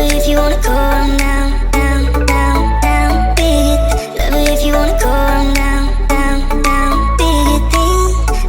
it if you wanna go down, down, down, down, beat it. Love it if you wanna go down, down, down, beat it.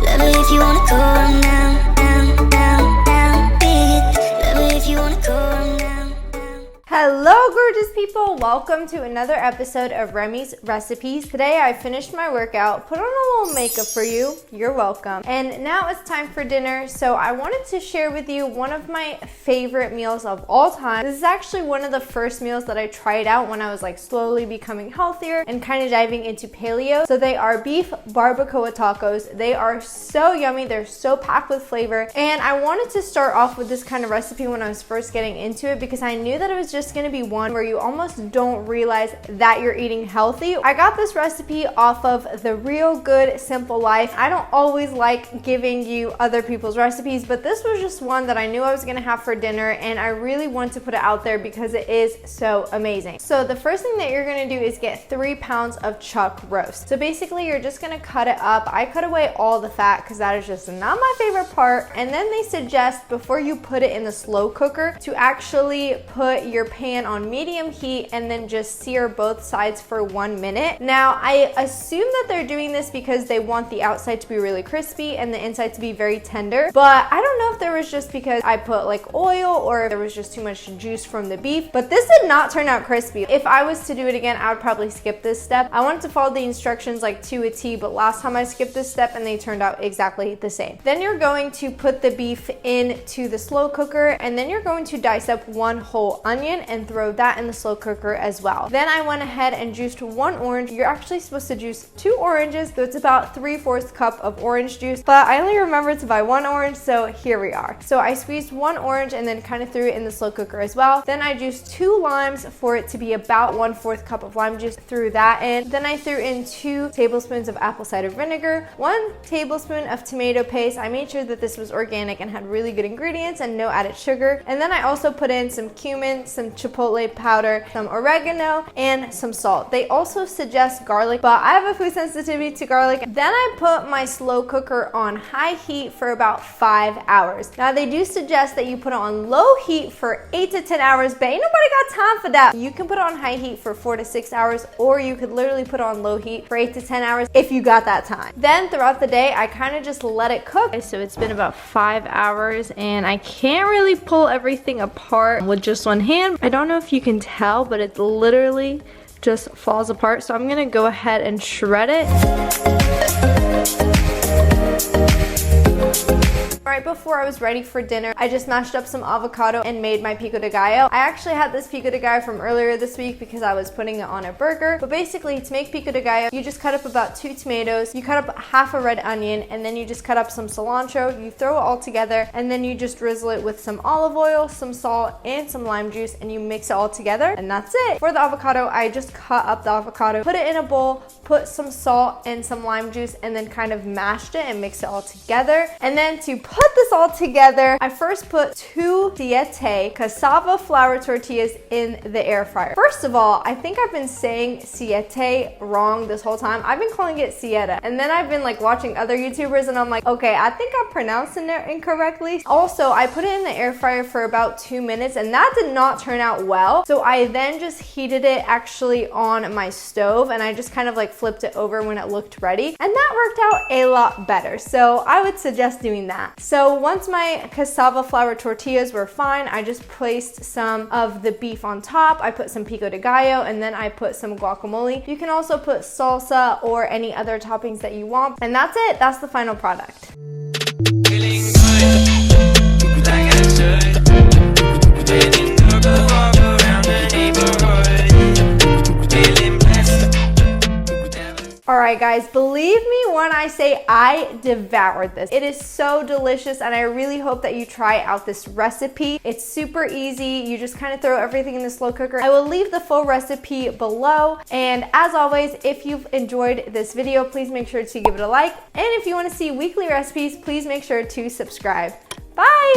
Love it if you wanna go down, down, down, down, beat it. Love it if you wanna go down, down. Hello gorgeous people, welcome to another episode of Remi's Recipes. Today I finished my workout, put on a little makeup for you, you're welcome. And now it's time for dinner, so I wanted to share with you one of my favorite meals of all time. This is actually one of the first meals that I tried out when I was like slowly becoming healthier and kind of diving into paleo. So they are beef barbacoa tacos. They are so yummy, they're so packed with flavor. And I wanted to start off with this kind of recipe when I was first getting into it because I knew that it was just gonna be one where you almost don't realize that you're eating healthy. I got this recipe off of The Real Good Simple Life. I don't always like giving you other people's recipes, but this was just one that I knew I was gonna have for dinner and I really want to put it out there because it is so amazing. So the first thing that you're gonna do is get 3 pounds of chuck roast. So basically you're just gonna cut it up. I cut away all the fat because that is just not my favorite part. And then they suggest before you put it in the slow cooker to actually put your pan on medium heat and then just sear both sides for 1 minute. Now, I assume that they're doing this because they want the outside to be really crispy and the inside to be very tender, but I don't know if there was just because I put like oil or there was just too much juice from the beef, but this did not turn out crispy. If I was to do it again, I would probably skip this step. I wanted to follow the instructions like to a T, but last time I skipped this step and they turned out exactly the same. Then you're going to put the beef into the slow cooker and then you're going to dice up 1 whole onion and throw that in the slow cooker as well. Then I went ahead and juiced 1 orange. You're actually supposed to juice 2 oranges, so it's about 3/4 cup of orange juice, but I only remembered to buy 1 orange, so here we are. So I squeezed 1 orange and then kind of threw it in the slow cooker as well. Then I juiced 2 limes for it to be about 1/4 cup of lime juice, threw that in. Then I threw in 2 tablespoons of apple cider vinegar, 1 tablespoon of tomato paste. I made sure that this was organic and had really good ingredients and no added sugar. And then I also put in some cumin, some chipotle powder, some oregano, and some salt. They also suggest garlic, but I have a food sensitivity to garlic. Then I put my slow cooker on high heat for about 5 hours. Now they do suggest that you put it on low heat for 8 to 10 hours, but ain't nobody got time for that. You can put it on high heat for 4 to 6 hours, or you could literally put it on low heat for 8 to 10 hours if you got that time. Then throughout the day, I kind of just let it cook. So it's been about 5 hours and I can't really pull everything apart with just one hand. I don't know if you can tell, but it literally just falls apart. So I'm gonna go ahead and shred it. Right before I was ready for dinner, I just mashed up some avocado and made my pico de gallo. I actually had this pico de gallo from earlier this week because I was putting it on a burger. But basically, to make pico de gallo, you just cut up about 2 tomatoes, you cut up half a red onion, and then you just cut up some cilantro. You throw it all together, and then you just drizzle it with some olive oil, some salt, and some lime juice, and you mix it all together, and that's it. For the avocado, I just cut up the avocado, put it in a bowl, put some salt and some lime juice, and then kind of mashed it and mixed it all together. And then to put this all together, I first put 2 Siete Cassava Flour Tortillas in the air fryer. First of all, I think I've been saying Siete wrong this whole time. I've been calling it Siete, and then I've been like watching other YouTubers and I'm like, okay, I think I'm pronouncing it incorrectly. Also, I put it in the air fryer for about 2 minutes and that did not turn out well. So I then just heated it actually on my stove and I just kind of like flipped it over when it looked ready, and that worked out a lot better. So I would suggest doing that. So once my cassava flour tortillas were fine, I just placed some of the beef on top. I put some pico de gallo and then I put some guacamole. You can also put salsa or any other toppings that you want. And that's it. That's the final product. Alright guys, believe me when I say I devoured this. It is so delicious and I really hope that you try out this recipe. It's super easy. You just kind of throw everything in the slow cooker. I will leave the full recipe below. And as always, if you've enjoyed this video, please make sure to give it a like. And if you want to see weekly recipes, please make sure to subscribe. Bye!